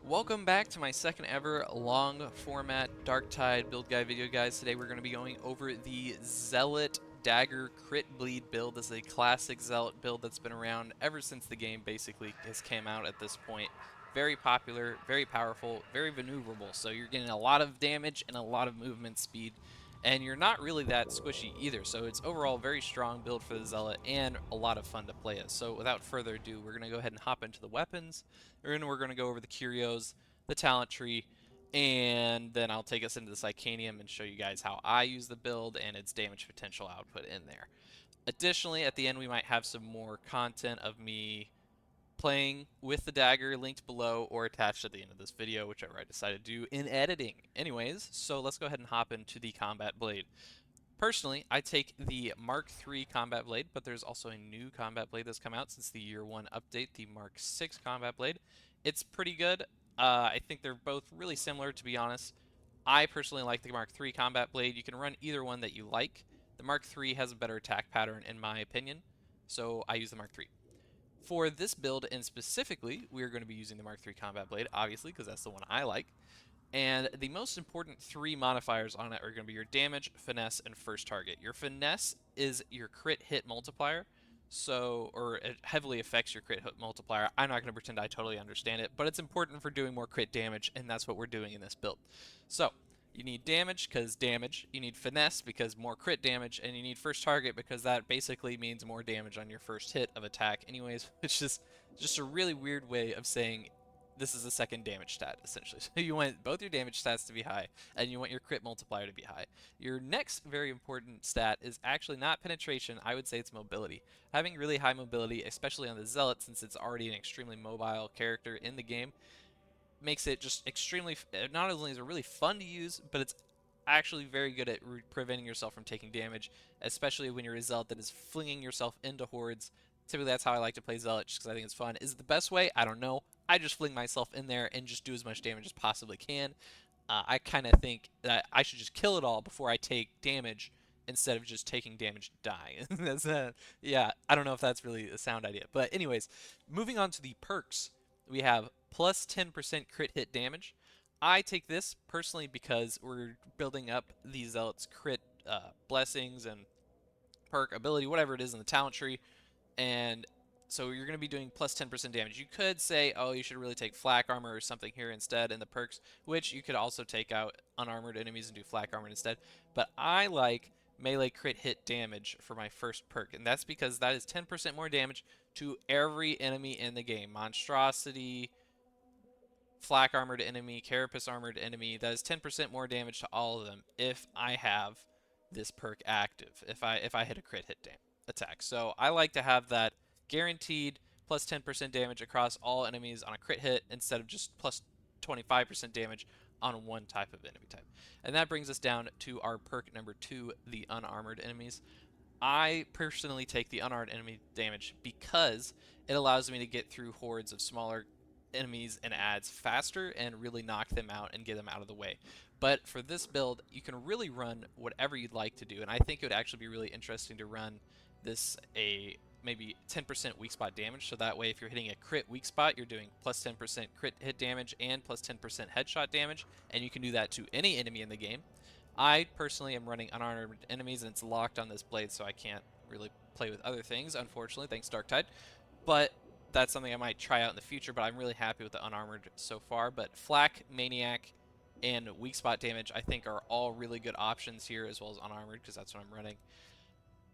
Welcome back to my second ever long format Darktide build guide video, guys. Today we're going to be going over the Zealot Dagger Crit Bleed build. This is a classic Zealot build that's been around ever since the game basically has came out at this point. Very popular, very powerful, very maneuverable. So you're getting a lot of damage and a lot of movement speed. And you're not really that squishy either, so it's overall a very strong build for the Zealot and a lot of fun to play as. So without further ado, we're going to go ahead and hop into the weapons, and we're going to go over the Curios, the talent tree, and then I'll take us into the Psykhanium and show you guys how I use the build and its damage potential output in there. Additionally, at the end we might have some more content of me playing with the dagger linked below or attached at the end of this video, whichever I decide to do in editing. Anyways, so let's go ahead and hop into the combat blade. Personally, I take the Mark III combat blade, but there's also a new combat blade that's come out since the year 1 update, the Mark VI combat blade. It's pretty good. I think they're both really similar, to be honest. I personally like the Mark III combat blade. You can run either one that you like. The Mark III has a better attack pattern in my opinion, so I use the Mark III. For this build, and specifically, we are going to be using the Mark III Combat Blade, obviously, because that's the one I like. And the most important three modifiers on it are going to be your damage, finesse, and first target. Your finesse is your crit hit multiplier, or it heavily affects your crit hit multiplier. I'm not going to pretend I totally understand it, but it's important for doing more crit damage, and that's what we're doing in this build. So, you need damage because damage, you need finesse because more crit damage, and you need first target because that basically means more damage on your first hit of attack anyways, which is just a really weird way of saying this is a second damage stat, essentially. So you want both your damage stats to be high, and you want your crit multiplier to be high. Your next very important stat is actually not penetration, I would say it's mobility. Having really high mobility, especially on the Zealot, since it's already an extremely mobile character in the game, makes it just extremely, not only is it really fun to use, but it's actually very good at preventing yourself from taking damage, especially when you're a Zealot that is flinging yourself into hordes. Typically that's how I like to play Zealot, just because I think it's fun. Is it the best way? I don't know. I just fling myself in there and just do as much damage as possibly can. I kind of think that I should just kill it all before I take damage instead of just taking damage and dying. Yeah, I don't know if that's really a sound idea. But anyways, moving on to the perks, we have plus 10% crit hit damage. I take this personally because we're building up the Zealot's crit blessings and perk ability, whatever it is in the talent tree, and so you're going to be doing plus 10% damage. You could say, oh, you should really take flak armor or something here instead in the perks, which you could also take out unarmored enemies and do flak armor instead. But I like melee crit hit damage for my first perk, and that's because that is 10% more damage to every enemy in the game. Monstrosity, flak armored enemy, carapace armored enemy. That is 10% more damage to all of them if I have this perk active. If I hit a crit hit attack. So I like to have that guaranteed plus 10% damage across all enemies on a crit hit instead of just plus 25% damage on one type of enemy type. And that brings us down to our perk number 2, the unarmored enemies. I personally take the unarmed enemy damage because it allows me to get through hordes of smaller enemies and adds faster and really knock them out and get them out of the way. But for this build, you can really run whatever you'd like to do, and I think it would actually be really interesting to run this a maybe 10% weak spot damage, so that way if you're hitting a crit weak spot, you're doing plus 10% crit hit damage and plus 10% headshot damage, and you can do that to any enemy in the game. I personally am running unarmored enemies, and it's locked on this blade, so I can't really play with other things, unfortunately, thanks Darktide. But that's something I might try out in the future, but I'm really happy with the unarmored so far. But Flak, Maniac, and Weak Spot damage I think are all really good options here, as well as unarmored, because that's what I'm running.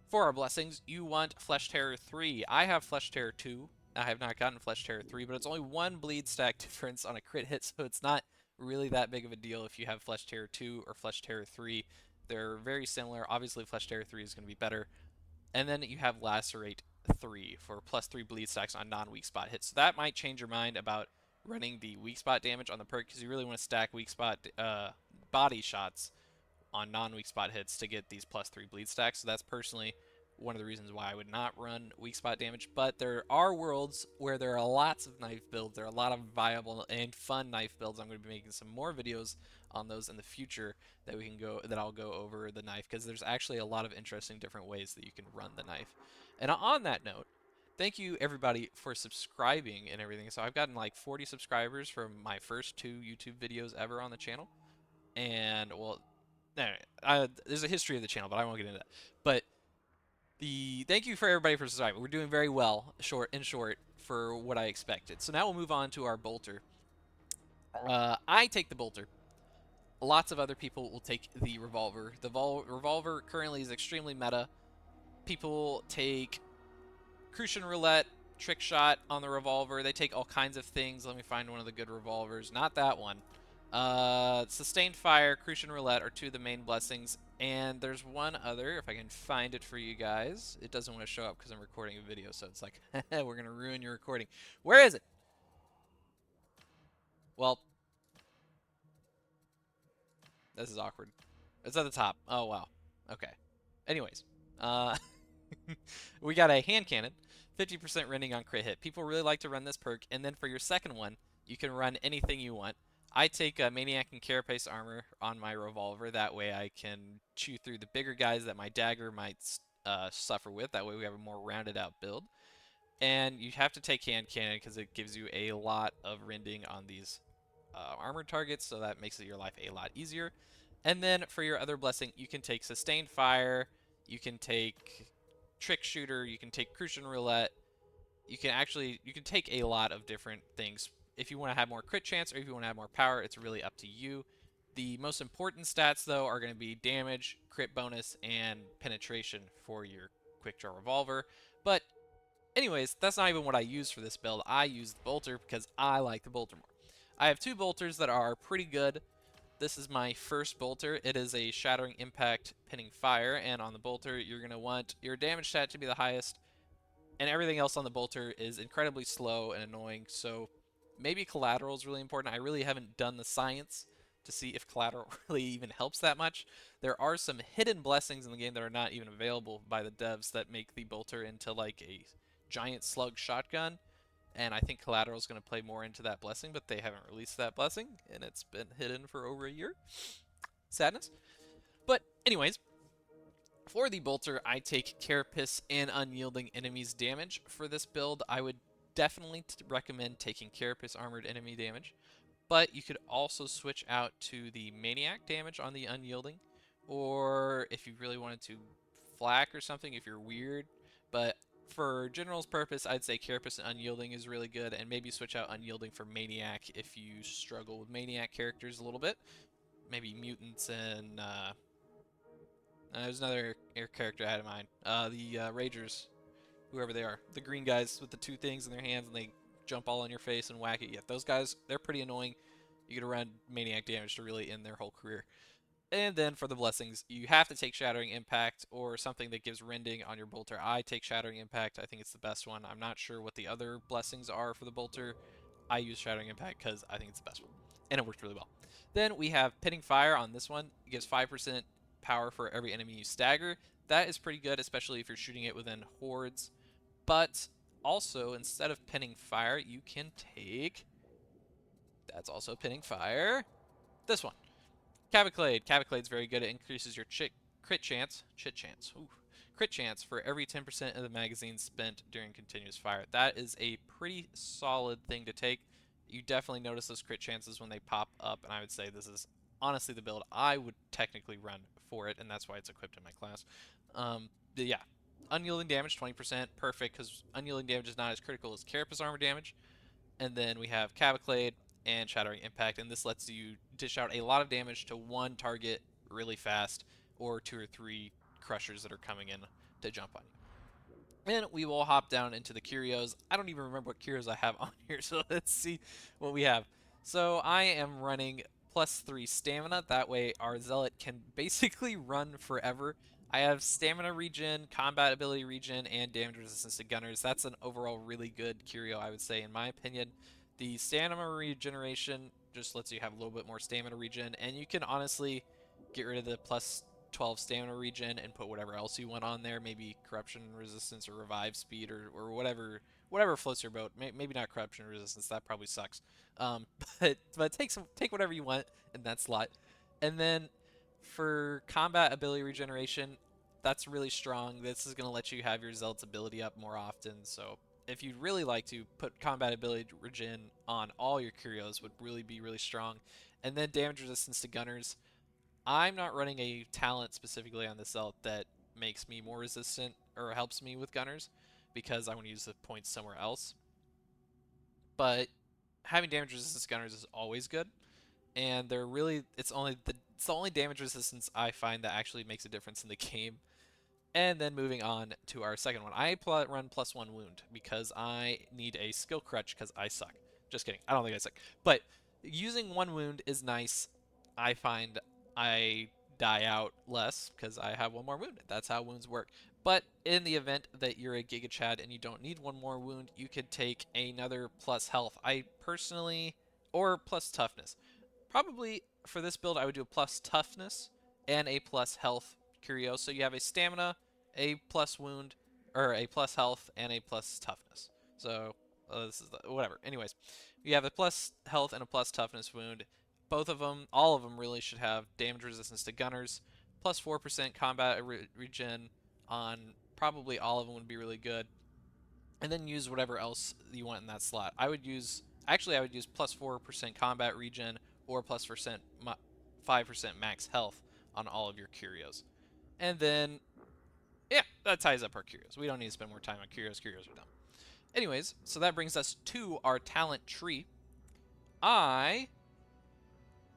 For our blessings, you want Flesh Terror 3. I have Flesh Terror 2. I have not gotten Flesh Terror 3, but it's only one bleed stack difference on a crit hit, so it's not really that big of a deal if you have Flesh Terror 2 or Flesh Terror 3. They're very similar. Obviously, Flesh Terror 3 is going to be better. And then you have Lacerate 3 for plus 3 bleed stacks on non-weak spot hits. So that might change your mind about running the weak spot damage on the perk, because you really want to stack weak spot body shots on non-weak spot hits to get these plus 3 bleed stacks. So that's personally one of the reasons why I would not run weak spot damage. But there are worlds where there are lots of knife builds. There are a lot of viable and fun knife builds. I'm going to be making some more videos on those in the future that I'll go over the knife, because there's actually a lot of interesting different ways that you can run the knife. And on that note, thank you everybody for subscribing and everything. So I've gotten like 40 subscribers from my first 2 YouTube videos ever on the channel. And well, no, there's a history of the channel, but I won't get into that. But thank you for everybody for subscribing. We're doing very well, short, for what I expected. So now we'll move on to our bolter. I take the bolter. Lots of other people will take the revolver. The revolver currently is extremely meta. People take Crucian Roulette, Trick Shot on the revolver. They take all kinds of things. Let me find one of the good revolvers. Not that one. Sustained Fire, Crucian Roulette are two of the main blessings. And there's one other, if I can find it for you guys. It doesn't want to show up because I'm recording a video, so it's like, we're going to ruin your recording. Where is it? Well, this is awkward. It's at the top. Oh, wow. Okay. Anyways, we got a hand cannon, 50% rending on crit hit. People really like to run this perk, and then for your second one, you can run anything you want. I take Maniac and Carapace armor on my revolver. That way I can chew through the bigger guys that my dagger might suffer with. That way we have a more rounded out build. And you have to take hand cannon because it gives you a lot of rending on these armored targets, so that makes your life a lot easier. And then for your other blessing, you can take Sustained Fire, you can take Trick Shooter, you can take Crucian Roulette. You can take a lot of different things. If you want to have more crit chance or if you want to have more power, it's really up to you. The most important stats, though, are going to be damage, crit bonus, and penetration for your quick draw revolver. But anyways, that's not even what I use for this build. I use the bolter because I like the bolter more. I have 2 bolters that are pretty good. This is my first bolter. It is a Shattering Impact Pinning Fire, and on the bolter, you're going to want your damage stat to be the highest, and everything else on the bolter is incredibly slow and annoying, so maybe collateral is really important. I really haven't done the science to see if collateral really even helps that much. There are some hidden blessings in the game that are not even available by the devs that make the bolter into like a giant slug shotgun, and I think collateral is going to play more into that blessing, but they haven't released that blessing, and it's been hidden for over a year. Sadness. But anyways, for the bolter, I take Carapace and Unyielding Enemies damage. For this build, I would definitely recommend taking Carapace Armored Enemy damage, but you could also switch out to the Maniac damage on the Unyielding, or if you really wanted to flak or something, if you're weird. But for General's purpose, I'd say Carapace and Unyielding is really good, and maybe switch out Unyielding for Maniac if you struggle with Maniac characters a little bit. Maybe Mutants and there's another air character I had in mind. The Ragers, whoever they are. The green guys with the 2 things in their hands and they jump all on your face and whack it. Yeah, those guys, they're pretty annoying. You gotta run Maniac damage to really end their whole career. And then for the blessings, you have to take Shattering Impact or something that gives rending on your bolter. I take Shattering Impact. I think it's the best one. I'm not sure what the other blessings are for the bolter. I use Shattering Impact because I think it's the best one. And it worked really well. Then we have Pinning Fire on this one. It gives 5% power for every enemy you stagger. That is pretty good, especially if you're shooting it within hordes. But also, instead of Pinning Fire, you can take... That's also Pinning Fire. This one. Cavalcade. Cavalcade's very good. It increases your crit chance. Ooh. Crit chance for every 10% of the magazine spent during continuous fire. That is a pretty solid thing to take. You definitely notice those crit chances when they pop up, and I would say this is honestly the build I would technically run for it, and that's why it's equipped in my class. But yeah, unyielding damage 20%, perfect, because unyielding damage is not as critical as Carapace armor damage. And then we have Cavalcade and Shattering Impact, and this lets you dish out a lot of damage to one target really fast, or 2 or 3 crushers that are coming in to jump on you. And we will hop down into the Curios. I don't even remember what Curios I have on here, so let's see what we have. So I am running +3 stamina. That way our Zealot can basically run forever. I have stamina regen, combat ability regen, and damage resistance to gunners. That's an overall really good Curio, I would say, in my opinion. The stamina regeneration just lets you have a little bit more stamina regen, and you can honestly get rid of the +12 stamina regen and put whatever else you want on there, maybe corruption resistance or revive speed or whatever floats your boat. Maybe not corruption resistance, that probably sucks. But take whatever you want in that slot. And then for combat ability regeneration, that's really strong. This is going to let you have your Zealot's ability up more often, so if you'd really like to, put combat ability regen on all your Curios would really be really strong. And then damage resistance to gunners. I'm not running a talent specifically on this Zealot that makes me more resistant or helps me with gunners because I want to use the points somewhere else. But having damage resistance gunners is always good, and they're really it's the only damage resistance I find that actually makes a difference in the game. And then moving on to our second one, I run +1 wound because I need a skill crutch because I suck. Just kidding, I don't think I suck, but using 1 wound is nice. I find I die out less because I have 1 more wound. That's how wounds work. But in the event that you're a Giga Chad and you don't need 1 more wound, you could take another plus health. I personally, or plus toughness. Probably for this build, I would do a plus toughness and a plus health Curio. So you have a stamina, a plus wound, or a plus health, and a plus toughness. So this is whatever. Anyways, you have a plus health and a plus toughness wound. Both of them, all of them really should have damage resistance to gunners, plus 4% combat regen on probably all of them would be really good. And then use whatever else you want in that slot. I would use plus 4% combat regen or plus 5% max health on all of your Curios. And then, yeah, that ties up our Curios. We don't need to spend more time on Curios. Curios are dumb. Anyways, so that brings us to our talent tree. I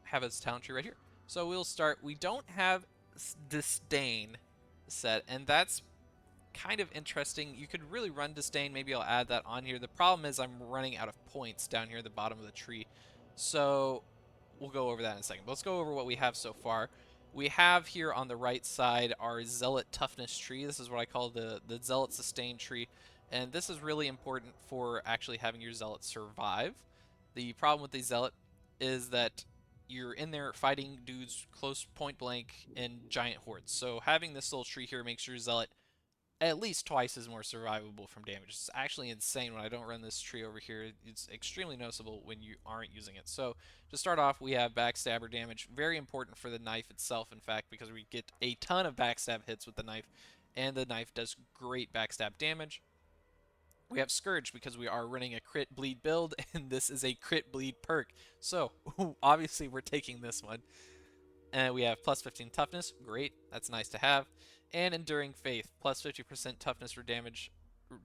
have a talent tree right here. So we'll start. We don't have Disdain set, and that's kind of interesting. You could really run Disdain. Maybe I'll add that on here. The problem is I'm running out of points down here at the bottom of the tree. So we'll go over that in a second. But let's go over what we have so far. We have here on the right side our Zealot Toughness tree. This is what I call the Zealot Sustain tree. And this is really important for actually having your Zealot survive. The problem with the Zealot is that you're in there fighting dudes close point blank in giant hordes. So having this little tree here makes your Zealot at least twice as more survivable from damage. It's actually insane when I don't run this tree over here. It's extremely noticeable when you aren't using it. So to start off, we have backstabber damage. Very important for the knife itself, in fact, because we get a ton of backstab hits with the knife, and the knife does great backstab damage. We have Scourge because we are running a crit bleed build, and this is a crit bleed perk. So obviously we're taking this one. And we have plus 15 toughness. Great. That's nice to have. And Enduring Faith. Plus 50% toughness for damage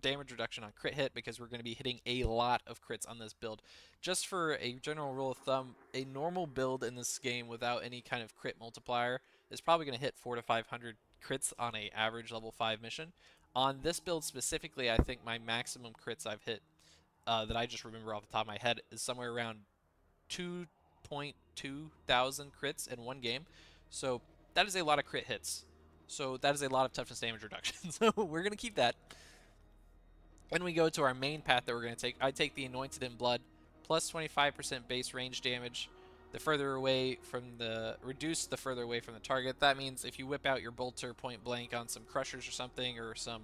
reduction on crit hit because we're going to be hitting a lot of crits on this build. Just for a general rule of thumb, a normal build in this game without any kind of crit multiplier is probably going to hit 400 to 500 crits on a average level 5 mission. On this build specifically, I think my maximum crits I've hit that I just remember off the top of my head is somewhere around 2.2 thousand crits in one game. So that is a lot of crit hits. So that is a lot of toughness damage reduction. So we're going to keep that. Then we go to our main path that we're going to take. I take the Anointed in Blood, plus 25% base range damage. The further away from reduce the further away from the target. That means if you whip out your bolter point blank on some crushers or something, or some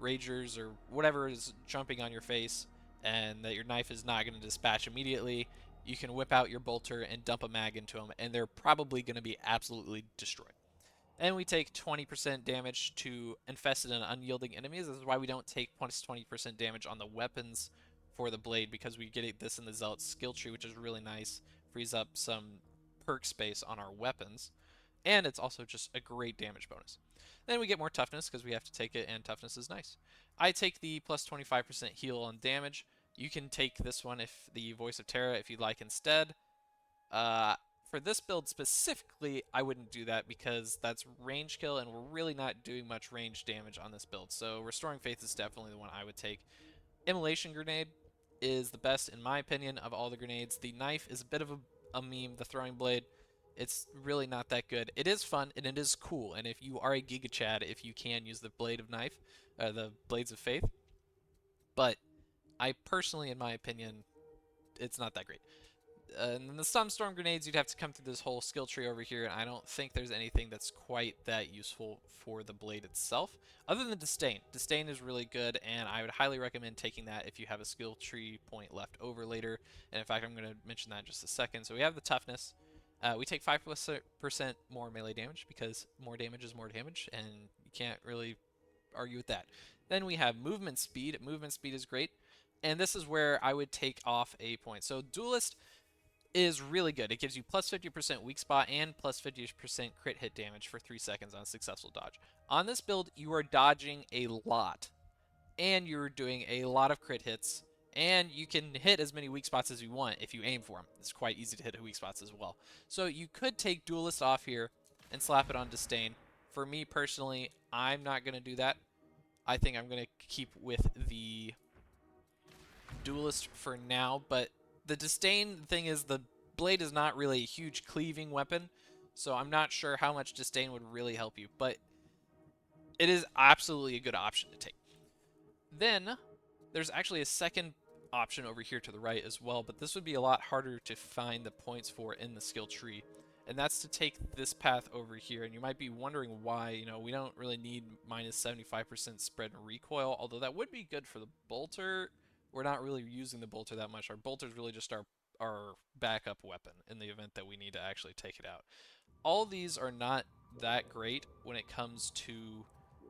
ragers or whatever is jumping on your face, and that your knife is not going to dispatch immediately, you can whip out your bolter and dump a mag into them, and they're probably going to be absolutely destroyed. And we take 20% damage to infested and unyielding enemies. This is why we don't take plus 20% damage on the weapons for the blade, because we get this in the Zealot skill tree, which is really nice. Frees up some perk space on our weapons. And it's also just a great damage bonus. Then we get more toughness because we have to take it, and toughness is nice. I take the plus 25% heal on damage. You can take this one, if the Voice of Terra, if you'd like instead. For this build specifically, I wouldn't do that because that's range kill, and we're really not doing much range damage on this build. So Restoring Faith is definitely the one I would take. Immolation Grenade is the best, in my opinion, of all the grenades. The knife is a bit of a meme, the throwing blade. It's really not that good. It is fun, and it is cool, and if you are a Giga Chad, if you can use the Blade of Knife, the Blades of Faith. But I personally, in my opinion, it's not that great. And then the Sunstorm Grenades, you'd have to come through this whole skill tree over here, and I don't think there's anything that's quite that useful for the blade itself, other than Disdain. Disdain is really good, and I would highly recommend taking that if you have a skill tree point left over later. And in fact, I'm going to mention that in just a second. So we have the Toughness. We take 5% more melee damage, because more damage is more damage, and you can't really argue with that. Then we have movement speed. Movement speed is great. And this is where I would take off a point. So Duelist is really good. It gives you plus 50% weak spot and plus 50% crit hit damage for 3 seconds on a successful dodge. On this build, you are dodging a lot, and you're doing a lot of crit hits, and you can hit as many weak spots as you want if you aim for them. It's quite easy to hit weak spots as well. So you could take Duelist off here and slap it on Disdain. For me personally, I'm not going to do that. I think I'm going to keep with the Duelist for now, but the Disdain thing is the blade is not really a huge cleaving weapon, so I'm not sure how much Disdain would really help you, but it is absolutely a good option to take. Then there's actually a second option over here to the right as well, but this would be a lot harder to find the points for in the skill tree, and that's to take this path over here. And you might be wondering why, you know, we don't really need minus 75% spread and recoil, although that would be good for the bolter. We're not really using the bolter that much. Our bolter is really just our backup weapon in the event that we need to actually take it out. All of these are not that great when it comes to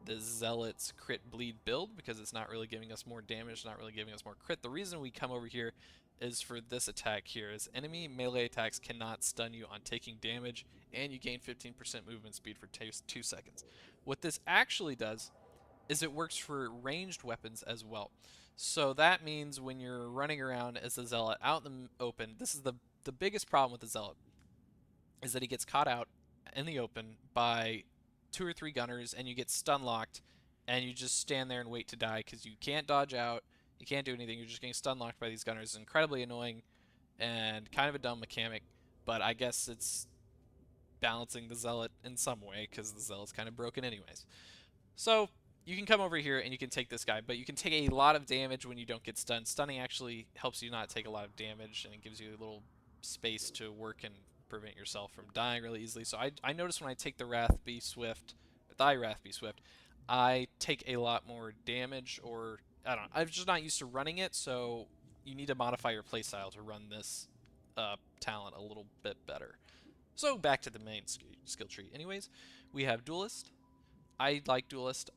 the Zealot's crit bleed build, because it's not really giving us more damage, not really giving us more crit. The reason we come over here is for this attack here, is enemy melee attacks cannot stun you on taking damage, and you gain 15% movement speed for 2 seconds. What this actually does is it works for ranged weapons as well. So that means when you're running around as a Zealot out in the open, this is the biggest problem with the Zealot, is that he gets caught out in the open by 2 or 3 gunners, and you get stun locked, and you just stand there and wait to die because you can't dodge out, you can't do anything, you're just getting stun locked by these gunners. It's incredibly annoying and kind of a dumb mechanic, but I guess it's balancing the Zealot in some way because the Zealot's kind of broken anyways. So you can come over here and you can take this guy, but you can take a lot of damage when you don't get stunned. Stunning actually helps you not take a lot of damage, and it gives you a little space to work and prevent yourself from dying really easily. So I notice when I take the Wrath Be Swift, Thy Wrath Be Swift, I take a lot more damage, or I don't know, I'm just not used to running it, so you need to modify your playstyle to run this talent a little bit better. So back to the main skill tree. Anyways, we have Duelist. I like Duelist.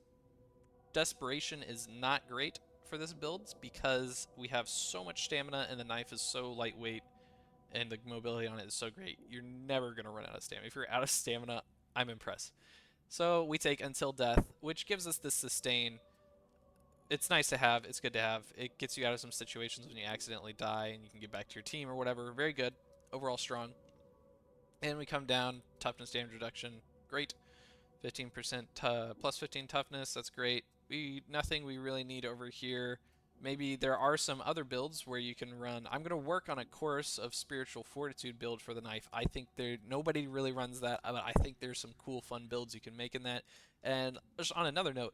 Desperation is not great for this build because we have so much stamina and the knife is so lightweight and the mobility on it is so great. You're never going to run out of stamina. If you're out of stamina, I'm impressed. So we take Until Death, which gives us this sustain. It's nice to have. It's good to have. It gets you out of some situations when you accidentally die and you can get back to your team or whatever. Very good. Overall strong. And we come down. Toughness damage reduction. Great. 15% plus 15 toughness. That's great. Nothing we really need over here. Maybe there are some other builds where you can run. I'm going to work on a Chorus of Spiritual Fortitude build for the knife. I think nobody really runs that, but I think there's some cool, fun builds you can make in that. And just on another note,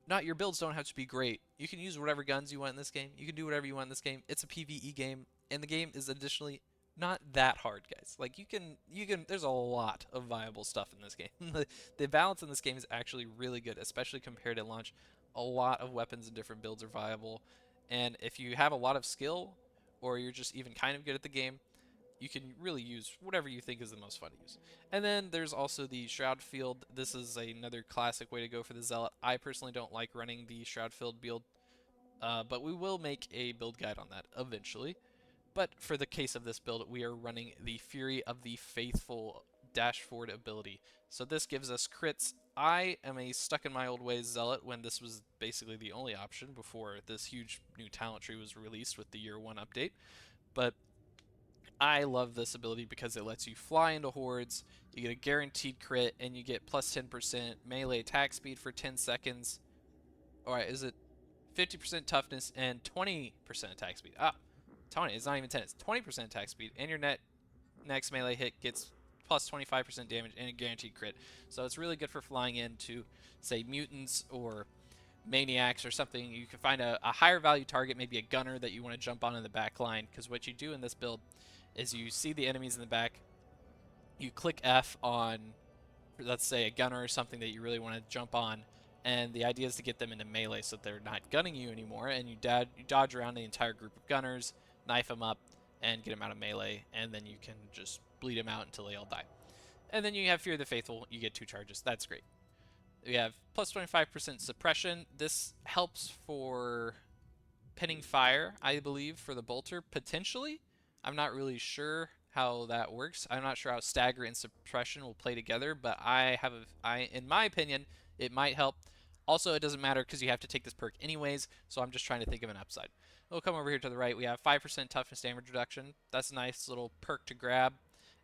not your builds don't have to be great. You can use whatever guns you want in this game. You can do whatever you want in this game. It's a PvE game, and the game is additionally not that hard, guys. Like you can there's a lot of viable stuff in this game. The balance in this game is actually really good, especially compared to launch. A lot of weapons and different builds are viable, and if you have a lot of skill or you're just even kind of good at the game, you can really use whatever you think is the most fun to use. And then there's also the Shroud Field. This is another classic way to go for the Zealot. I personally don't like running the Shroud Field build, but we will make a build guide on that eventually. But for the case of this build, we are running the Fury of the Faithful dash forward ability. So this gives us crits. I am a stuck in my old ways Zealot when this was basically the only option before this huge new talent tree was released with the year 1 update. But I love this ability because it lets you fly into hordes, you get a guaranteed crit, and you get plus 10% melee attack speed for 10 seconds. Alright, is it 50% toughness and 20% attack speed? Ah, 20, it's not even 10, it's 20% attack speed, and your next melee hit gets plus 25% damage and a guaranteed crit. So it's really good for flying into, say, mutants or maniacs or something. You can find a higher value target, maybe a gunner that you want to jump on in the back line, because what you do in this build is you see the enemies in the back, you click F on, let's say, a gunner or something that you really want to jump on, and the idea is to get them into melee so they're not gunning you anymore, and you dodge around the entire group of gunners, knife them up, and get them out of melee, and then you can just bleed them out until they all die. And then you have Fear of the Faithful, you get 2 charges. That's great. We have plus 25% suppression. This helps for pinning fire, I believe, for the bolter, potentially. I'm not really sure how that works. I'm not sure how stagger and suppression will play together, but in my opinion, it might help. Also, it doesn't matter because you have to take this perk anyways, so I'm just trying to think of an upside. We'll come over here to the right. We have 5% toughness damage reduction. That's a nice little perk to grab.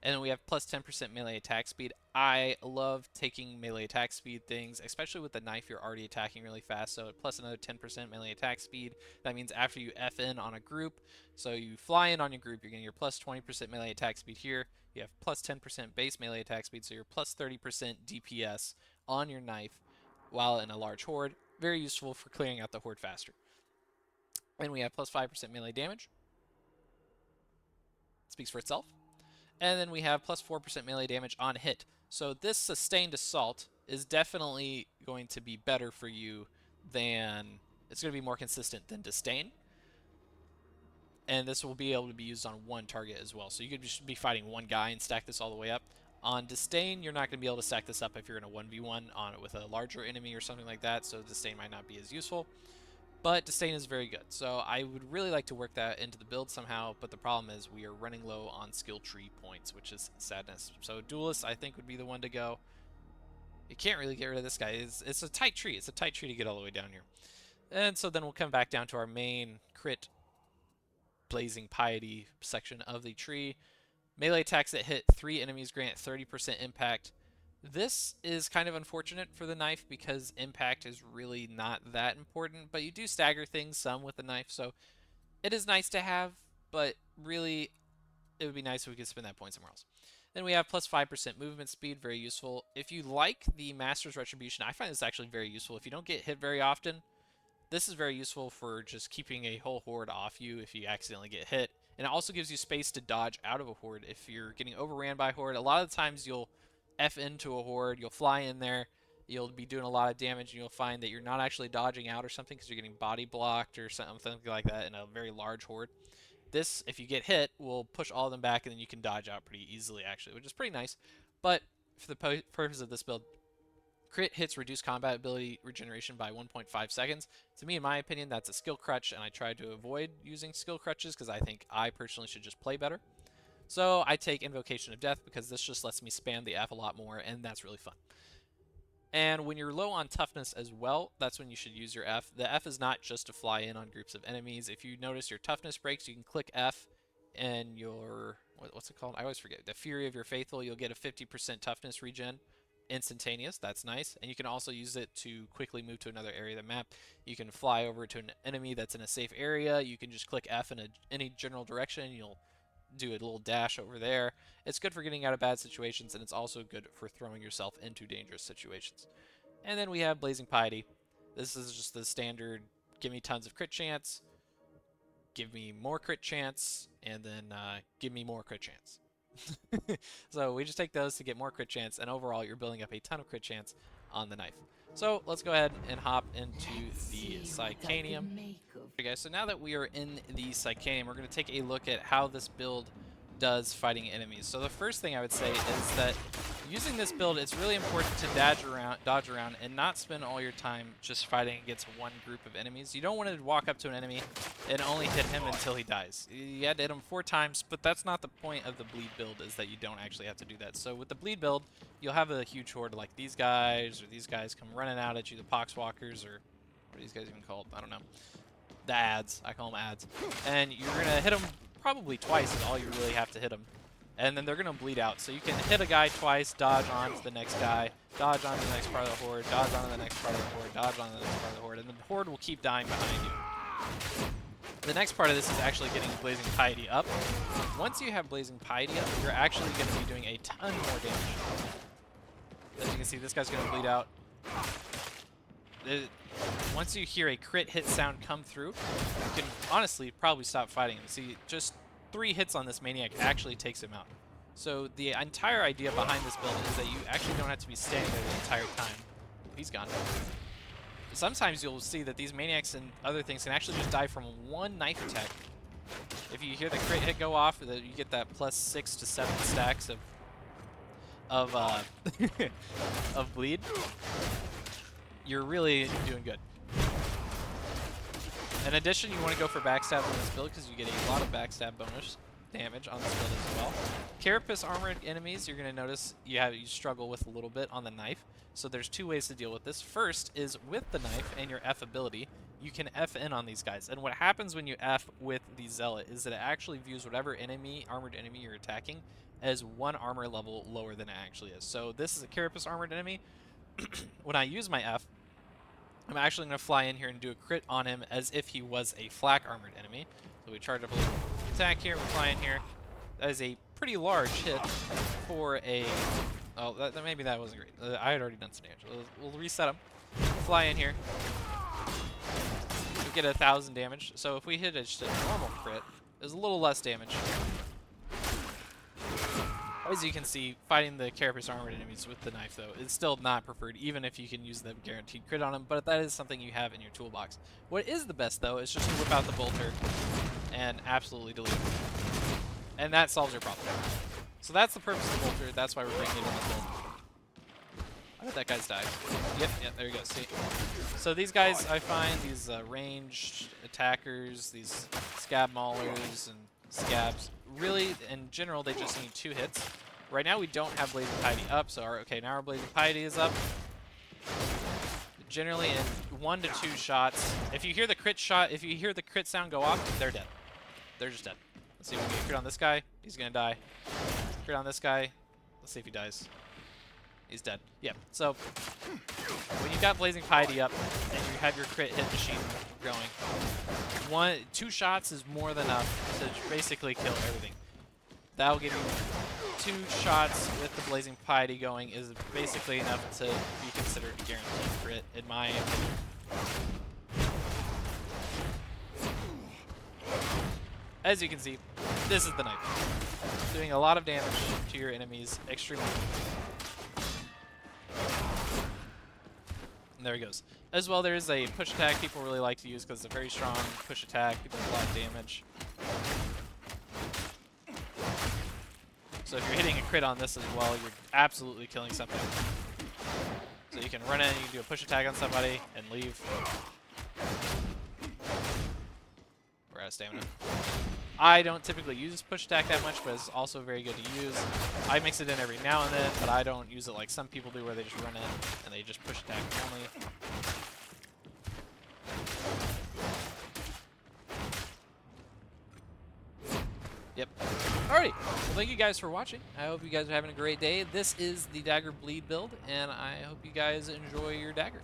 And then we have plus 10% melee attack speed. I love taking melee attack speed things, especially with the knife you're already attacking really fast. So plus another 10% melee attack speed. That means after you F in on a group, so you fly in on your group, you're getting your plus 20% melee attack speed here. You have plus 10% base melee attack speed, so you're plus 30% DPS on your knife while in a large horde. Very useful for clearing out the horde faster. And we have plus 5% melee damage. Speaks for itself. And then we have plus 4% melee damage on hit. So this sustained assault is definitely going to be better for you than... It's going to be more consistent than disdain. And this will be able to be used on one target as well. So you could just be fighting one guy and stack this all the way up. On disdain, you're not going to be able to stack this up if you're in a 1v1 on it with a larger enemy or something like that. So disdain might not be as useful. But disdain is very good, so I would really like to work that into the build somehow, but the problem is we are running low on skill tree points, which is sadness. So duelist, I think, would be the one to go. You can't really get rid of this guy. It's a tight tree. It's a tight tree to get all the way down here. And so then we'll come back down to our main crit Blazing Piety section of the tree. Melee attacks that hit 3 enemies grant 30% impact. This is kind of unfortunate for the knife because impact is really not that important, but you do stagger things some with the knife, so it is nice to have, but really it would be nice if we could spend that point somewhere else. Then we have plus 5% movement speed, very useful. If you like the Master's Retribution, I find this actually very useful. If you don't get hit very often, this is very useful for just keeping a whole horde off you if you accidentally get hit. And it also gives you space to dodge out of a horde if you're getting overran by a horde. A lot of the times you'll F into a horde, you'll fly in there, you'll be doing a lot of damage, and you'll find that you're not actually dodging out or something because you're getting body blocked or something like that in a very large horde. This, if you get hit, will push all of them back, and then you can dodge out pretty easily, actually, which is pretty nice. But for the purpose of this build, crit hits reduce combat ability regeneration by 1.5 seconds. To me, in my opinion, that's a skill crutch, and I try to avoid using skill crutches because I think I personally should just play better. So I take Invocation of Death because this just lets me spam the F a lot more, and that's really fun. And when you're low on toughness as well, that's when you should use your F. The F is not just to fly in on groups of enemies. If you notice your toughness breaks, you can click F, and your... what's it called? I always forget. The Fury of Your Faithful, you'll get a 50% toughness regen. Instantaneous, that's nice. And you can also use it to quickly move to another area of the map. You can fly over to an enemy that's in a safe area. You can just click F in any general direction, and you'll do a little dash over there. It's good for getting out of bad situations, and it's also good for throwing yourself into dangerous situations. And then we have Blazing Piety. This is just the standard, give me tons of crit chance, give me more crit chance, and then give me more crit chance. So we just take those to get more crit chance, and overall you're building up a ton of crit chance on the knife. So let's go ahead and hop into the Psykhanium. Okay guys, so now that we are in the Psykhanium, we're going to take a look at how this build does fighting enemies. So the first thing I would say is that using this build, it's really important to dodge around and not spend all your time just fighting against one group of enemies. You don't want to walk up to an enemy and only hit him until he dies. You had to hit him 4 times, but that's not the point of the bleed build, is that you don't actually have to do that. So with the bleed build, you'll have a huge horde like these guys, or these guys come running out at you, the poxwalkers, or what are these guys even called? I don't know. The ads. I call them ads. And you're going to hit them probably twice is all you really have to hit them. And then they're going to bleed out. So you can hit a guy twice, dodge on to the next guy, dodge on to the next part of the horde, dodge on to the next part of the horde, dodge on to the next part of the horde, and the horde will keep dying behind you. The next part of this is actually getting Blazing Piety up. Once you have Blazing Piety up, you're actually going to be doing a ton more damage. As you can see, this guy's going to bleed out. Once you hear a crit hit sound come through, you can honestly probably stop fighting him. See, just 3 hits on this maniac actually takes him out. So the entire idea behind this build is that you actually don't have to be standing there the entire time. He's gone. Sometimes you'll see that these maniacs and other things can actually just die from one knife attack. If you hear the crit hit go off, you get that plus 6 to 7 stacks of bleed. you're really doing good. In addition, you want to go for backstab on this build because you get a lot of backstab bonus damage on this build as well. Carapace armored enemies, you're going to notice you struggle with a little bit on the knife. So there's two ways to deal with this. First is with the knife and your F ability, you can F in on these guys. And what happens when you F with the Zealot is that it actually views whatever armored enemy you're attacking as one armor level lower than it actually is. So this is a Carapace armored enemy. When I use my F, I'm actually going to fly in here and do a crit on him as if he was a flak armored enemy. So we charge up a little attack here, we fly in here. That is a pretty large hit for a... Oh, maybe that wasn't great. I had already done some damage. We'll reset him. Fly in here. We get 1,000 damage. So if we hit just a normal crit, there's a little less damage. As you can see, fighting the Carapace armored enemies with the knife, though, is still not preferred, even if you can use the guaranteed crit on them, but that is something you have in your toolbox. What is the best, though, is just to whip out the bolter and absolutely delete it. And that solves your problem. So that's the purpose of the bolter. That's why we're bringing it in the build. I bet that guy's died. Yep, there you go. See? So these guys, I find, these ranged attackers, these scab maulers and scabs, really, in general, they just need 2 hits. Right now, we don't have Blazing Piety up, so now our Blazing Piety is up. Generally, in 1 to 2 shots, if you hear the crit sound go off, they're dead. They're just dead. Let's see if we can get a crit on this guy. He's gonna die. Crit on this guy. Let's see if he dies. He's dead. Yeah. So when you've got Blazing Piety up and you have your crit hit machine going, 2 shots is more than enough to basically kill everything. That'll give you 2 shots with the Blazing Piety going is basically enough to be considered a guaranteed crit, in my opinion. As you can see, this is the knife. Doing a lot of damage to your enemies extremely quickly. And there he goes. As well, there is a push attack people really like to use because it's a very strong push attack. It does a lot of damage. So if you're hitting a crit on this as well, you're absolutely killing something. So you can run in, you can do a push attack on somebody, and leave. We're out of stamina. I don't typically use push attack that much, but it's also very good to use. I mix it in every now and then, but I don't use it like some people do where they just run in and they just push attack only. Yep. Alrighty. Well, thank you guys for watching. I hope you guys are having a great day. This is the Dagger Bleed build, and I hope you guys enjoy your Dagger.